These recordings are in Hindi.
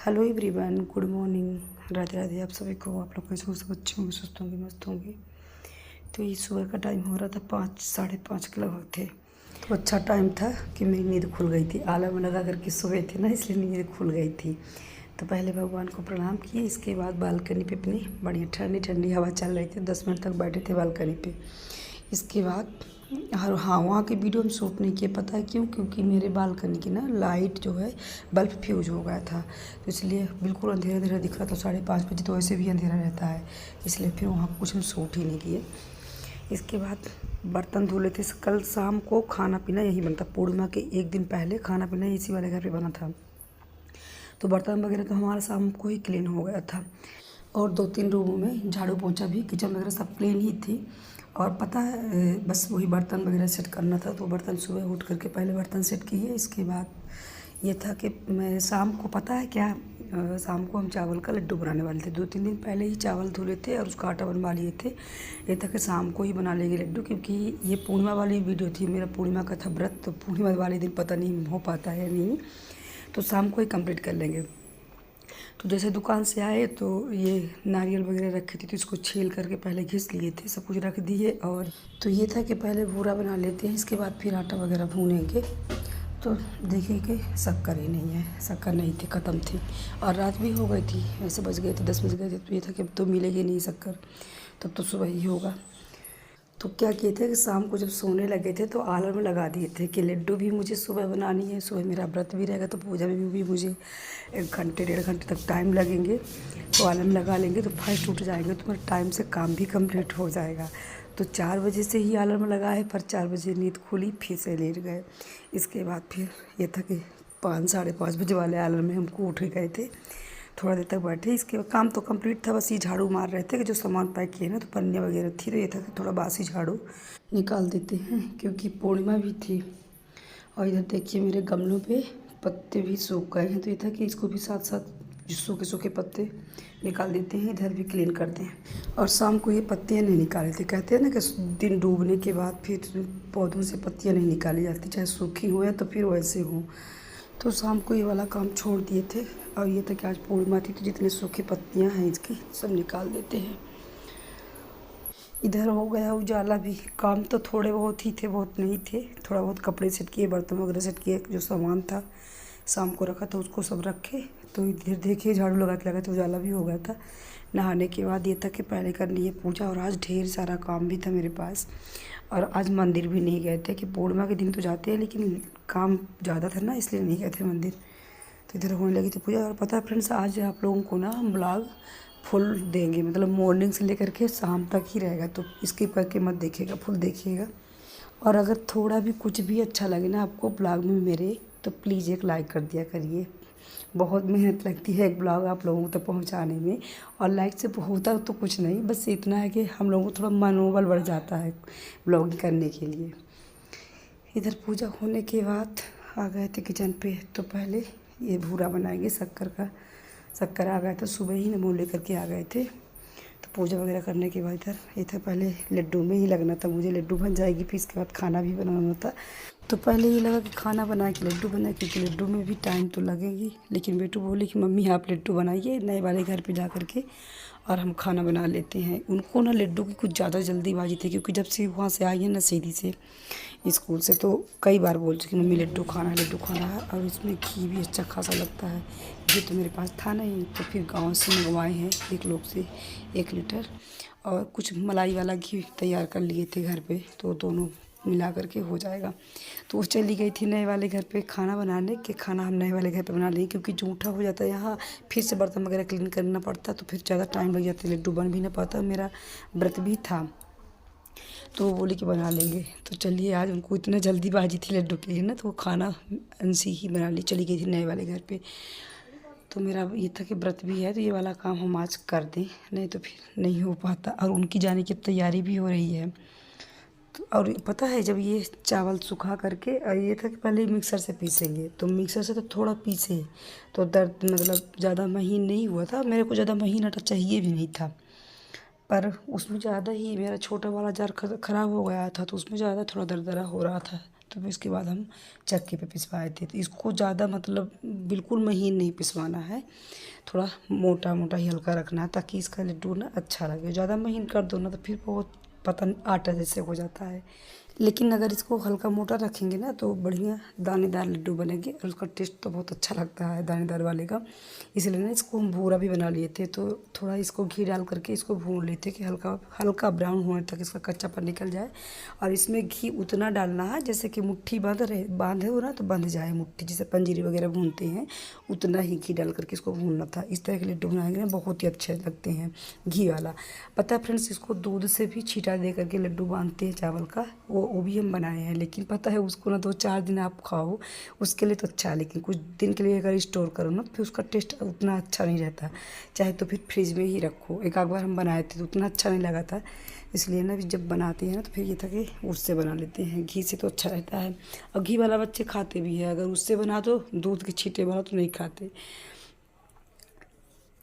Hello everyone, good morning, Radhe Radhe. आप सभी को, आप लोग कैसे हो? सब अच्छे होंगे, सुस्त होंगे, मस्त होंगे। तो ये सुबह का टाइम हो रहा था, 5 साढ़े 5 के लगभग थे। तो अच्छा टाइम था कि मेरी नींद खुल गई थी। अलार्म लगा करके सोए थे ना, इसलिए नींद खुल गई थी। तो पहले भगवान को प्रणाम किए, इसके बाद बालकनी पे अपनी बढ़िया ठंडी ठंडी हवा चल रही थी। 10 मिनट तक बैठे थे बालकनी पे। इसके बाद और हाँ, वहाँ की वीडियो हम शूट नहीं किए। पता है क्यों? क्योंकि मेरे बालकनी की ना लाइट जो है, बल्ब फ्यूज हो गया था, तो इसलिए बिल्कुल अंधेरा अंधेरा दिख रहा था। 5:30 बजे तो वैसे भी अंधेरा रहता है, इसलिए फिर वहाँ कुछ हम शूट ही नहीं किए। इसके बाद बर्तन धुले थे। कल शाम को खाना पीना यही बनता, पूर्णिमा के एक दिन पहले खाना पीना इसी वाले घर पे बना था। तो बर्तन वगैरह तो हमारा शाम को ही क्लीन हो गया था, और 2-3 रूमों में झाड़ू पोंछा भी, किचन वगैरह सब क्लीन ही थी। और पता है, बस वही बर्तन वगैरह सेट करना था। तो बर्तन सुबह उठ करके पहले बर्तन सेट किए। इसके बाद ये था कि मैं शाम को, पता है क्या, शाम को हम चावल का लड्डू बनाने वाले थे। 2-3 दिन पहले ही चावल धो लिए थे और उसका आटा बनवा लिए थे। ये था कि शाम को ही बना लेंगे लड्डू, क्योंकि ये पूर्णिमा वाली वीडियो थी। मेरा पूर्णिमा का था व्रत, तो पूर्णिमा वाले दिन पता नहीं हो पाता है या नहीं, तो शाम को ही कंप्लीट कर लेंगे। तो जैसे दुकान से आए तो ये नारियल वगैरह रखी थी, तो इसको छील करके पहले घिस लिए थे, सब कुछ रख दिए। और तो ये था कि पहले बूरा बना लेते हैं, इसके बाद फिर आटा वगैरह भूनेंगे। तो देखिए कि शक्कर ही नहीं है, शक्कर नहीं थी, ख़त्म थी। और रात भी हो गई थी, ऐसे बज गए थे, 10 बज गए थे। तो ये था कि अब तो मिलेगी नहीं शक्कर, तब तो सुबह ही होगा। तो क्या किए थे कि शाम को जब सोने लगे थे तो अलार्म लगा दिए थे कि लड्डू भी मुझे सुबह बनानी है, सुबह मेरा व्रत भी रहेगा, तो पूजा में भी मुझे 1 घंटे 1.5 घंटे तक टाइम लगेंगे। तो अलार्म लगा लेंगे तो फर्स्ट उठ जाएंगे, तो मेरा टाइम से काम भी कंप्लीट हो जाएगा। तो 4 बजे से ही अलार्म लगाए, पर 4 बजे नींद खुली, फिर से लेट गए। इसके बाद फिर ये था कि 5 साढ़े 5 बजे वाले अलार्म में हमको उठ गए थे। थोड़ा देर तक बैठे, इसके काम तो कंप्लीट था, बस ये झाड़ू मार रहे थे कि जो सामान पैक किए ना, तो पन्नियाँ वगैरह थी, तो ये था कि थोड़ा बासी झाड़ू निकाल देते हैं, क्योंकि पूर्णिमा भी थी। और इधर देखिए मेरे गमलों पे पत्ते भी सूख गए हैं, तो ये था कि इसको भी साथ साथ सूखे सूखे पत्ते निकाल देते हैं, इधर भी क्लीन करते हैं। और शाम को ये पत्तियाँ नहीं निकाले थे, कहते हैं ना कि दिन डूबने के बाद फिर पौधों से पत्तियाँ नहीं निकाली जाती, चाहे सूखी हो या तो फिर वैसे हो। तो शाम को ये वाला काम छोड़ दिए थे। और ये था कि आज पूर्णिमा थी, तो जितनी सूखी पत्तियां हैं इसकी सब निकाल देते हैं। इधर हो गया उजाला भी। काम तो थोड़े बहुत ही थे, बहुत नहीं थे। थोड़ा बहुत कपड़े सेट किए, बर्तन वगैरह सेट किए, जो सामान था शाम को रखा था उसको सब रखे। तो इधर देखिए झाड़ू लगा के लगा, तो उजाला भी हो गया था। नहाने के बाद ये था कि पहले कर लिए पूजा, और आज ढेर सारा काम भी था मेरे पास। और आज मंदिर भी नहीं गए थे, कि पूर्णिमा के दिन तो जाते हैं, लेकिन काम ज़्यादा था ना, इसलिए नहीं गए थे मंदिर। तो इधर होने लगी थी पूजा। और पता है फ्रेंड्स, आज आप लोगों को ना हम ब्लॉग फुल देंगे, मतलब मॉर्निंग से लेकर के शाम तक ही रहेगा, तो स्किप करके मत देखिएगा, फुल देखिएगा। और अगर थोड़ा भी कुछ भी अच्छा लगे ना आपको ब्लॉग में मेरे, तो प्लीज़ एक लाइक कर दिया करिए। बहुत मेहनत लगती है एक ब्लॉग आप लोगों तक पहुंचाने में, और लाइक से होता तो कुछ नहीं, बस इतना है कि हम लोगों को थोड़ा मनोबल बढ़ जाता है ब्लॉगिंग करने के लिए। इधर पूजा होने के बाद आ गए थे किचन पे। तो पहले ये भूरा बनाएंगे शक्कर का। शक्कर आ गया था, सुबह ही नमो लेकर के आ गए थे। तो पूजा वगैरह करने के बाद इधर ये था, पहले लड्डू में ही लगना था मुझे, लड्डू बन जाएगी फिर इसके बाद खाना भी बनाना था। तो पहले ये लगा कि खाना बनाए कि लड्डू बनाए, क्योंकि लड्डू में भी टाइम तो लगेगी। लेकिन बेटू बोली कि मम्मी आप लड्डू बनाइए नए वाले घर पे जा कर के, और हम खाना बना लेते हैं। उनको ना लड्डू की कुछ ज़्यादा जल्दीबाजी थी, क्योंकि जब से वहाँ से आई है ना सीधी से स्कूल से, तो कई बार बोल चुकी मम्मी लड्डू खाना है, लड्डू खाना है। और इसमें घी भी अच्छा खासा लगता है। घी तो मेरे पास था नहीं, तो फिर गांव से मंगवाए हैं एक लोग से 1 लीटर, और कुछ मलाई वाला घी तैयार कर लिए थे घर पे, तो दोनों मिला करके हो जाएगा। तो वो चली गई थी नए वाले घर पे खाना बनाने, के खाना हम नए वाले घर पे बना लेंगे, क्योंकि जूठा हो जाता है यहाँ, फिर से बर्तन वगैरह क्लीन करना पड़ता, तो फिर ज़्यादा टाइम लग जाता है, लड्डू बन भी ना पाता। मेरा व्रत भी था, तो वो बोली कि बना लेंगे। तो चलिए, आज उनको इतना जल्दीबाजी थी लड्डू के लिए ना, तो वो खाना अंशी ही बना ली, चली गई थी नए वाले घर पे। तो मेरा ये था कि व्रत भी है, तो ये वाला काम हम आज कर दें, नहीं तो फिर नहीं हो पाता। और उनकी जाने की तैयारी भी हो रही है। तो और पता है, जब ये चावल सुखा करके, और ये था कि पहले मिक्सर से पीसेंगे, तो मिक्सर से तो थोड़ा पीसे तो दर्द, मतलब ज़्यादा महीन नहीं हुआ था। मेरे को ज़्यादा महीन आटा चाहिए भी नहीं था, पर उसमें ज़्यादा ही मेरा छोटा वाला जार ख़राब हो गया था, तो उसमें ज़्यादा थोड़ा दरदरा हो रहा था, तो फिर इसके बाद हम चक्की पे पिसवाए थे। तो इसको ज़्यादा मतलब बिल्कुल महीन नहीं पिसवाना है, थोड़ा मोटा मोटा ही हल्का रखना है ताकि इसका लड्डू ना अच्छा लगे। ज़्यादा महीन कर दो ना तो फिर बहुत पता नहीं आटा जैसे हो जाता है। लेकिन अगर इसको हल्का मोटा रखेंगे ना तो बढ़िया दानेदार लड्डू बनेंगे और उसका टेस्ट तो बहुत अच्छा लगता है दानेदार वाले का। इसलिए ना इसको हम भूरा भी बना लिए थे, तो थोड़ा इसको घी डाल करके इसको भून लेते कि हल्का हल्का ब्राउन होने तक इसका कच्चापन निकल जाए। और इसमें घी उतना डालना है जैसे कि मुट्ठी बांधे हो ना तो बंध जाए मुट्ठी, जैसे पंजीरी वगैरह भूनते हैं उतना ही घी डाल करके इसको भूनना था। इस तरह के लड्डू बनाएंगे ना बहुत ही अच्छे लगते हैं घी वाला। पता है फ्रेंड्स, इसको दूध से भी छींटा दे करके लड्डू बांधते हैं चावल का, वो भी हम बनाए हैं। लेकिन पता है उसको ना 2-4 दिन आप खाओ उसके लिए तो अच्छा है, लेकिन कुछ दिन के लिए अगर स्टोर करो ना तो फिर उसका टेस्ट उतना अच्छा नहीं रहता। चाहे तो फिर फ्रिज में ही रखो। एक आध बार हम बनाए थे तो उतना अच्छा नहीं लगा था, इसलिए ना जब बनाते हैं ना तो फिर ये था कि उससे बना लेते हैं, घी से तो अच्छा रहता है। और घी वाला बच्चे खाते भी है, अगर उससे बना दो दूध के छींटे वाला तो नहीं खाते।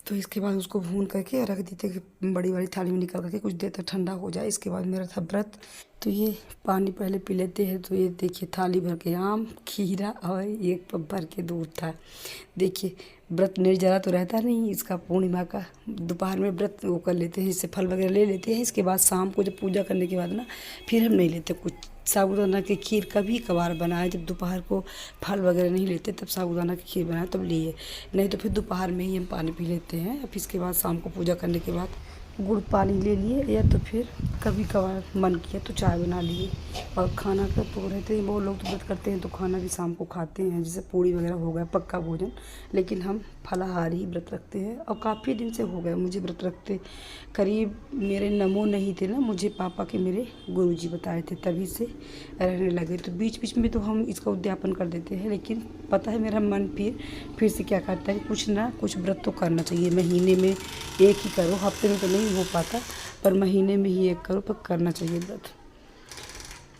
तो इसके बाद उसको भून करके रख देते कि बड़ी बड़ी थाली में निकाल करके कुछ देर तक ठंडा हो जाए। इसके बाद मेरा था व्रत, तो ये पानी पहले पी लेते हैं। तो ये देखिए थाली भर के आम, खीरा और एक पप भर के दूध था। देखिए व्रत निर्जला तो रहता नहीं इसका, पूर्णिमा का दोपहर में व्रत वो कर लेते हैं, इससे फल वगैरह ले लेते हैं। इसके बाद शाम को जब पूजा करने के बाद ना फिर हम नहीं लेते कुछ। साबूदाना की खीर कभी कभार बनाए, जब दोपहर को फल वगैरह नहीं लेते तब साबूदाना की खीर बनाए तब लिए, नहीं तो फिर दोपहर में ही हम पानी पी लेते हैं। फिर इसके बाद शाम को पूजा करने के बाद गुड़ पानी ले लिए, या तो फिर कभी कभार मन किया तो चाय बना लिए। और खाना का तो रहते हैं, बहुत लोग तो व्रत करते हैं तो खाना भी शाम को खाते हैं, जैसे पूड़ी वगैरह हो गया पक्का भोजन। लेकिन हम फलाहारी ही व्रत रखते हैं और काफ़ी दिन से हो गया मुझे व्रत रखते। करीब मेरे नमो नहीं थे ना, मुझे पापा के मेरे गुरुजी बताए थे, तभी से रहने लगे। तो बीच बीच में तो हम इसका उद्यापन कर देते हैं, लेकिन पता है मेरा मन फिर से क्या करता है, कुछ ना कुछ व्रत तो करना चाहिए। महीने में एक ही करो, हफ्ते में तो नहीं हो पाता, पर महीने में ही एक करो, पर करना चाहिए व्रत।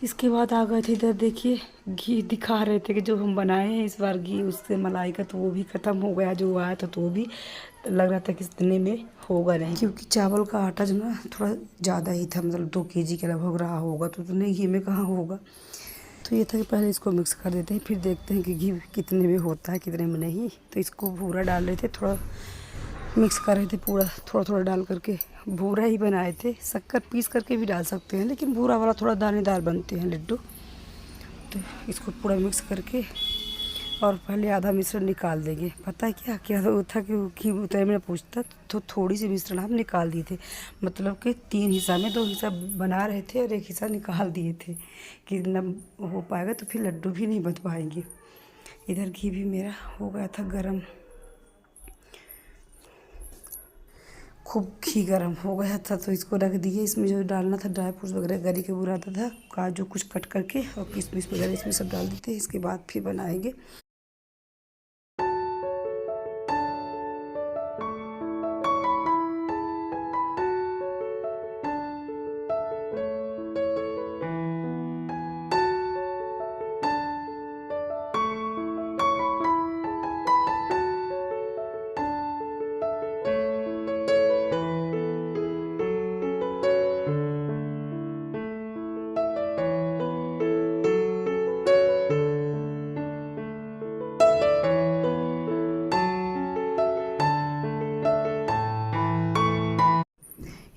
इसके बाद आ गए थे इधर, देखिए घी दिखा रहे थे कि जो हम बनाए हैं इस बार घी उससे मलाई का, तो वो भी ख़त्म हो गया। जो आया था तो वो भी लग रहा था कि इतने में होगा नहीं, क्योंकि चावल का आटा जो ना थोड़ा ज़्यादा ही था, मतलब 2 kg के लगभग रहा होगा, तो उतने घी में कहाँ होगा। तो ये था कि पहले इसको मिक्स कर देते हैं, फिर देखते हैं कि घी कितने में होता है कितने में नहीं। तो इसको भूरा डाल रहे थे, थोड़ा मिक्स कर रहे थे पूरा, थोड़ा थोड़ा डाल करके भूरा ही बनाए थे। शक्कर पीस करके भी डाल सकते हैं, लेकिन भूरा वाला थोड़ा दानेदार बनते हैं लड्डू। तो इसको पूरा मिक्स करके और पहले आधा मिश्रण निकाल देंगे। पता है क्या क्या था कि घी उतरे में पूछता तो थोड़ी सी मिश्रण हम निकाल दिए थे, मतलब कि 3 हिस्सा में 2 हिस्सा बना रहे थे और 1 हिस्सा निकाल दिए थे कि न हो पाएगा तो फिर लड्डू भी नहीं बन पाएंगे। इधर घी भी मेरा हो गया था गरम, खूब घी गरम हो गया था। तो इसको रख दिए, इसमें जो डालना था ड्राई फ्रूट्स वगैरह गरी के बुरादा था, काजू कुछ कट करके और किशमिश वगैरह इसमें सब डाल देते हैं। इसके बाद फिर बनाएंगे।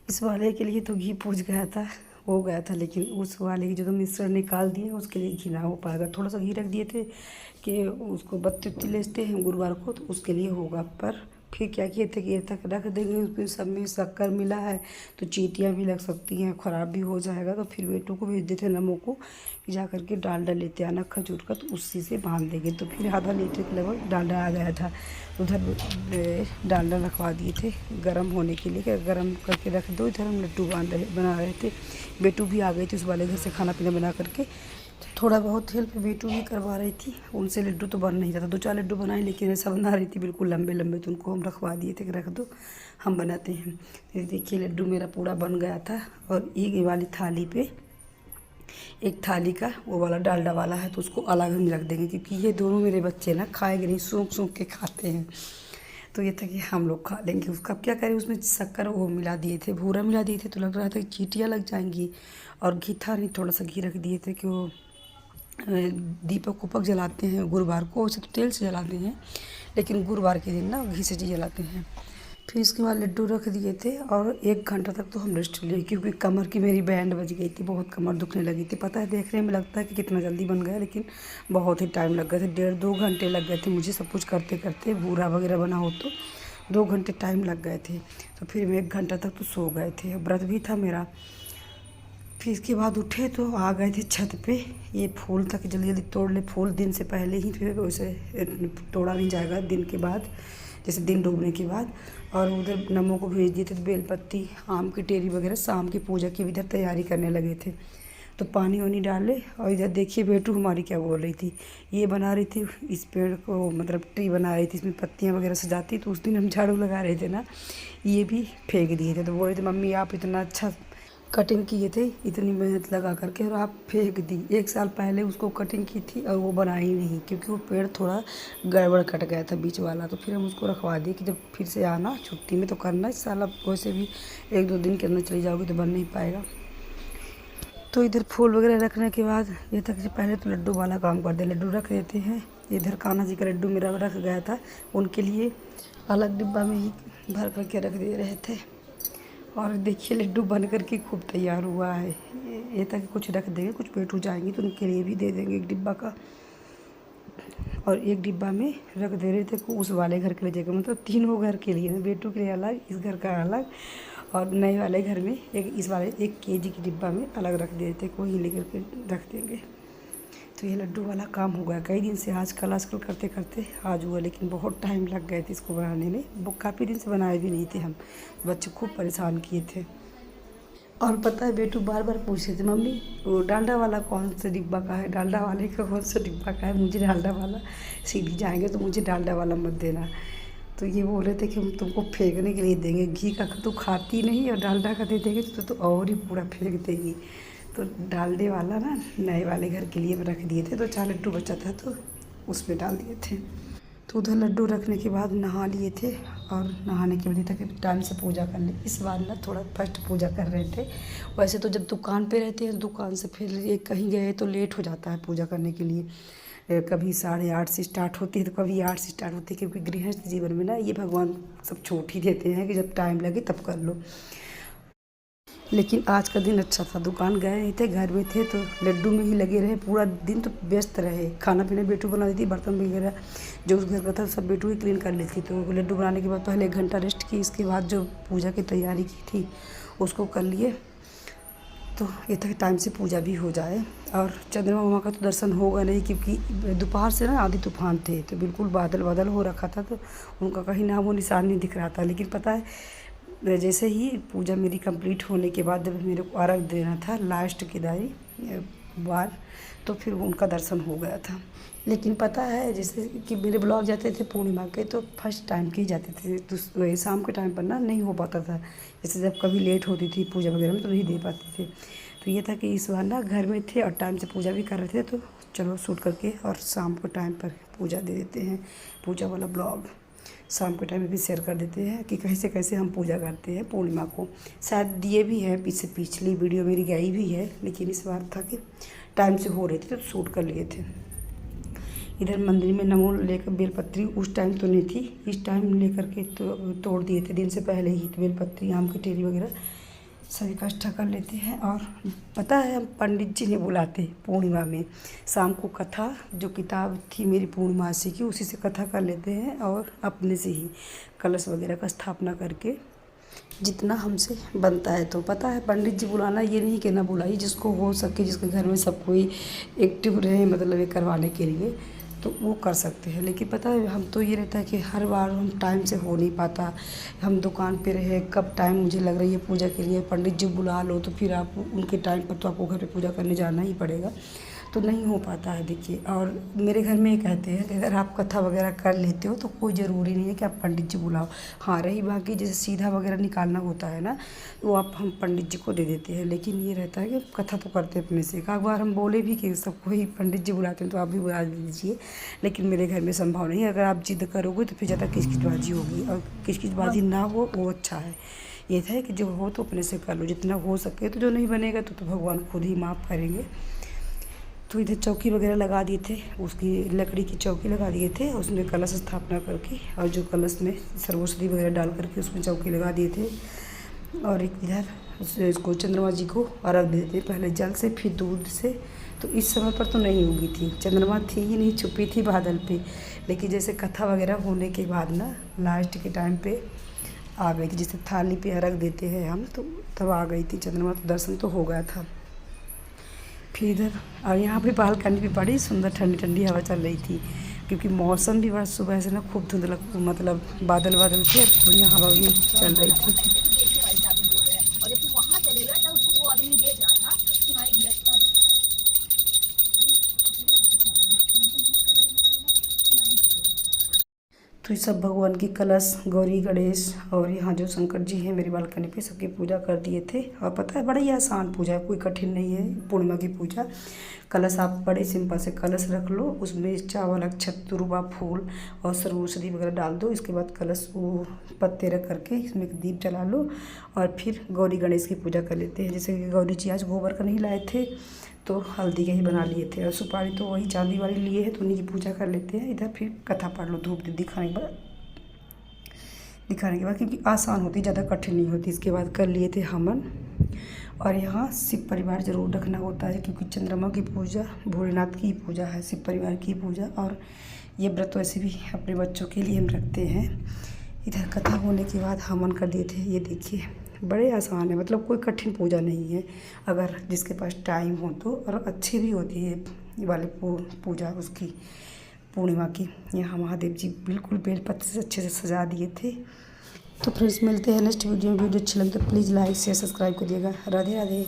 इस वाले के लिए तो घी पूछ गया था, हो गया था, लेकिन उस वाले की जो तो मिश्रण निकाल दिए उसके लिए घी ना हो पाएगा। थोड़ा सा घी रख दिए थे कि उसको बत्ती उत्ती लेते हैं गुरुवार को तो उसके लिए होगा। पर फिर क्या किए थे कि ये तक रख देंगे, उसमें सब में शक्कर मिला है तो चींटियाँ भी लग सकती हैं, ख़राब भी हो जाएगा। तो फिर बेटों को भेज देते नमो को कि जा करके डालडा लेते आना खजूर का, तो उसी से बांध देंगे। तो फिर आधा लीटर के लगभग डालडा आ गया था, उधर डालडा रखवा दिए थे गर्म होने के लिए कि गर्म करके रख दो। इधर हम लड्डू बना रहे थे, बेटू भी आ गई थी उस वाले घर से खाना पीना बना करके, थोड़ा बहुत हेल्प बेटू भी करवा रही थी। उनसे लड्डू तो बन नहीं रहा था, 2-4 लड्डू बनाए, लेकिन ऐसा बना रही थी बिल्कुल लंबे लंबे, तो उनको हम रखवा दिए थे कि रख दो हम बनाते हैं। तो देखिए लड्डू मेरा पूरा बन गया था। और ये वाली थाली पे एक थाली का वो वाला डालडा वाला है, तो उसको अलग हम रख देंगे, क्योंकि ये दोनों मेरे बच्चे ना खाएंगे नहीं, सूंघ सूंघ के खाते हैं। तो ये था कि हम लोग खा लेंगे उसका। अब क्या करें, उसमें शक्कर वो मिला दिए थे, भूरा मिला दिए थे, तो लग रहा था कि चींटियाँ लग जाएंगी। और घी था नहीं, थोड़ा सा घी रख दिए थे कि वो दीपक उपक जलाते हैं गुरुवार को, वैसे तो तेल से जलाते हैं, लेकिन गुरुवार के दिन ना घी से जलाते हैं। फिर इसके बाद लड्डू रख दिए थे और 1 घंटा तक तो हम रेस्ट लिए, क्योंकि कमर की मेरी बैंड बज गई थी, बहुत कमर दुखने लगी थी। पता है देखने में लगता है कि कितना जल्दी बन गया, लेकिन बहुत ही टाइम लग गए थे, 1.5-2 घंटे लग गए थे मुझे सब कुछ करते करते। बूरा वगैरह बना हो तो 2 घंटे टाइम लग गए थे। तो फिर हम 1 घंटा तक तो सो गए थे, व्रत भी था मेरा। फिर इसके बाद उठे तो आ गए थे छत पे। ये फूल था कि जल्दी जल्दी तोड़ ले, फूल दिन से पहले ही, फिर वैसे तोड़ा नहीं जाएगा दिन के बाद, जैसे दिन डूबने के बाद। और उधर नमो को भेज दिए थे, तो बेलपत्ती आम की टेरी वगैरह शाम की पूजा की इधर तैयारी करने लगे थे। तो पानी वानी डाले। और इधर देखिए बेटू हमारी क्या बोल रही थी, ये बना रही थी इस पेड़ को, मतलब ट्री बना रही थी, इसमें पत्तियाँ वगैरह सजाती। तो उस दिन हम झाड़ू लगा रहे थे ना, ये भी फेंक दिए थे। तो बोल रहे थे मम्मी आप इतना अच्छा कटिंग किए थे, इतनी मेहनत लगा करके, और आप फेंक दी। 1 साल पहले उसको कटिंग की थी और वो बनाई नहीं, क्योंकि वो पेड़ थोड़ा गड़बड़ कट गया था बीच वाला। तो फिर हम उसको रखवा दिए कि जब फिर से आना छुट्टी में तो करना। इस साल अब वैसे भी 1-2 दिन के अंदर चली जाओगी तो बन नहीं पाएगा। तो इधर फूल वगैरह रखने के बाद ये तक कि पहले तो लड्डू वाला काम कर दे, लड्डू रख देते हैं। इधर कान्हा जी का लड्डू मेरा रख गया था, उनके लिए अलग डिब्बा में ही भर करके रख दे रहे थे। और देखिए लड्डू बन करके खूब तैयार हुआ है। ये तक कुछ रख देंगे, कुछ बेटू जाएंगे तो उनके लिए भी दे देंगे 1 डिब्बा का। और 1 डिब्बा में रख दे रहे थे उस वाले घर के लिए जगह, मतलब 3 घर के लिए, बेटू के लिए अलग, इस घर का अलग, और नए वाले घर में एक इस वाले 1 केजी के डिब्बा में अलग रख दे रहे थे, कोई लेकर के रख देंगे। तो ये लड्डू वाला काम हो गया कई दिन से, आजकल करते करते आज हुआ, लेकिन बहुत टाइम लग गए थे इसको बनाने में। वो काफ़ी दिन से बनाए भी नहीं थे हम, बच्चे खूब परेशान किए थे। और पता है बेटू बार बार पूछ रहे थे मम्मी वो डालडा वाला कौन सा डिब्बा का है, डालडा वाले का कौन सा डिब्बा का है, मुझे डालडा वाला, सीधी जाएंगे तो मुझे डालडा वाला मत देना। तो ये बोल रहे थे कि हम तुमको फेंकने के लिए देंगे, घी का तो खाती नहीं और डालडा का दे देंगे तो और ही पूरा फेंक देगी। तो डालडे वाला ना नए वाले घर के लिए रख दिए थे, तो 4 लड्डू बचा था तो उसमें डाल दिए थे। तो उधर लड्डू रखने के बाद नहा लिए थे, और नहाने के बाद तक टाइम से पूजा कर ली। इस बार ना थोड़ा फर्स्ट पूजा कर रहे थे। वैसे तो जब दुकान पे रहते हैं, दुकान से फिर एक कहीं गए तो लेट हो जाता है पूजा करने के लिए। कभी 8:30 से स्टार्ट होती है तो कभी 8 से स्टार्ट होती है, क्योंकि गृहस्थ जीवन में ना ये भगवान सब छूट ही देते हैं कि जब टाइम लगे तब कर लो। लेकिन आज का दिन अच्छा था, दुकान गए नहीं थे, घर में थे, तो लड्डू में ही लगे रहे पूरा दिन। तो व्यस्त रहे, खाना पीना बेटू बना देती, बर्तन वगैरह जो उस घर का था सब बेटू ही क्लीन कर लेती। तो लड्डू बनाने के बाद पहले 1 घंटा रेस्ट की, इसके बाद जो पूजा की तैयारी की थी उसको कर लिए। तो ये तक टाइम से पूजा भी हो जाए। और चंद्रमा मामा का तो दर्शन होगा नहीं, क्योंकि दोपहर से ना आंधी तूफान थे, तो बिल्कुल बादल बादल हो रखा था, तो उनका कहीं नामो निशान नहीं दिख रहा था। लेकिन पता है जैसे ही पूजा मेरी कंप्लीट होने के बाद जब मेरे को अर्घ देना था लास्ट की बार, तो फिर उनका दर्शन हो गया था। लेकिन पता है जैसे कि मेरे ब्लॉग जाते थे पूर्णिमा के, तो फर्स्ट टाइम के ही जाते थे, तो शाम के टाइम पर ना नहीं हो पाता था। जैसे जब कभी लेट होती थी पूजा वगैरह में तो नहीं दे पाते थे। तो ये था कि इस बार ना घर में थे और टाइम से पूजा भी कर रहे थे, तो चलो शूट करके और शाम को टाइम पर पूजा दे देते हैं। पूजा वाला ब्लॉग शाम के टाइम में भी शेयर कर देते हैं कि कैसे कैसे हम पूजा करते हैं पूर्णिमा को। शायद दिए भी है, पीछे पिछली वीडियो मेरी गई भी है, लेकिन इस बार था कि टाइम से हो रही थी तो शूट कर लिए थे। इधर मंदिर में नमो लेकर बेलपत्री उस टाइम तो नहीं थी, इस टाइम लेकर के तोड़ दिए थे दिन से पहले ही। तो बेलपत्री आम की टेरी वगैरह सभी इकट्ठा कर लेते हैं। और पता है हम पंडित जी ने बुलाते पूर्णिमा में, शाम को कथा जो किताब थी मेरी पूर्णमासी की उसी से कथा कर लेते हैं, और अपने से ही कलश वगैरह का स्थापना करके जितना हमसे बनता है। तो पता है पंडित जी बुलाना ये नहीं कि ना बुलाइए, जिसको हो सके, जिसके घर में सब कोई एक्टिव रहे, मतलब ये करवाने के लिए, तो वो कर सकते हैं। लेकिन पता है हम तो ये रहता है कि हर बार हम टाइम से हो नहीं पाता। हम दुकान पे रहे, कब टाइम मुझे लग रही है पूजा के लिए, पंडित जी बुला लो तो फिर आप उनके टाइम पर तो आपको घर पे पूजा करने जाना ही पड़ेगा, तो नहीं हो पाता है। देखिए, और मेरे घर में ये कहते हैं कि अगर आप कथा वगैरह कर लेते हो तो कोई ज़रूरी नहीं है कि आप पंडित जी बुलाओ। हाँ, रही बाकी जैसे सीधा वगैरह निकालना होता है ना, वो आप हम पंडित जी को दे देते हैं। लेकिन ये रहता है कि कथा तो करते अपने से। एक बार हम बोले भी कि सबको ही पंडित जी बुलाते हैं तो आप भी बुला दीजिए, लेकिन मेरे घर में संभव नहीं है। अगर आप जिद करोगे तो फिर ज़्यादा किचकिचबाजी होगी, और किचकिचबाजी ना हो वो अच्छा है। ये था कि जो हो तो अपने से कर लो जितना हो सके, तो जो नहीं बनेगा तो भगवान खुद ही माफ़ करेंगे। तो इधर चौकी वगैरह लगा दिए थे, उसकी लकड़ी की चौकी लगा दिए थे, उसमें कलश स्थापना करके और जो कलश में सर्वौषधि वगैरह डाल करके उसमें चौकी लगा दिए थे। और एक इधर इसको चंद्रमा जी को अर्घ देते पहले जल से फिर दूध से। तो इस समय पर तो नहीं उगी थी, चंद्रमा थी ही नहीं, छुपी थी बादल पे। लेकिन जैसे कथा वगैरह होने के बाद ना लास्ट के टाइम पे आ गई थी, जैसे थाली पे अर्घ देते हैं हम, तो तब आ गई थी चंद्रमा, तो दर्शन तो हो गया था। फिर इधर और यहाँ पे बालकनी भी बड़ी सुंदर ठंडी ठंडी हवा चल रही थी, क्योंकि मौसम भी बड़ा सुबह से ना खूब धुंधला, मतलब बादल बादल थे और बढ़िया हवा भी चल रही थी। तो ये सब भगवान की कलश, गौरी गणेश और यहाँ जो शंकर जी हैं मेरी बालकनी पे, सबकी पूजा कर दिए थे। और पता है बड़ा ही आसान पूजा है, कोई कठिन नहीं है पूर्णिमा की पूजा। कलश आप बड़े सिंपल से कलश रख लो, उसमें चावल, अक्षत, तुरबा, फूल और सर्वौषधि वगैरह डाल दो। इसके बाद कलश वो पत्ते रख करके इसमें एक दीप जला लो और फिर गौरी गणेश की पूजा कर लेते हैं। जैसे कि गौरी जी आज गोबर का नहीं लाए थे तो हल्दी के ही बना लिए थे, और सुपारी तो वही चांदी वाली लिए है, तो उन्हीं की पूजा कर लेते हैं। इधर फिर कथा पढ़ लो धूप दिखाने के बाद क्योंकि आसान होती, ज़्यादा कठिन नहीं होती। इसके बाद कर लिए थे हवन। और यहाँ शिव परिवार जरूर रखना होता है, क्योंकि चंद्रमा की पूजा भोलेनाथ की पूजा है, शिव परिवार की पूजा। और ये व्रत वैसे भी अपने बच्चों के लिए हम रखते हैं। इधर कथा होने के बाद हवन कर दिए थे। ये देखिए बड़े आसान है, मतलब कोई कठिन पूजा नहीं है, अगर जिसके पास टाइम हो तो। और अच्छी भी होती है ये वाली पूजा उसकी पूर्णिमा की। यहाँ महादेव जी बिल्कुल बेलपत्र से अच्छे से सजा दिए थे। तो फ्रेंड्स मिलते हैं नेक्स्ट वीडियो में। वीडियो अच्छी लगे तो प्लीज़ लाइक शेयर सब्सक्राइब करिएगा। राधे राधे।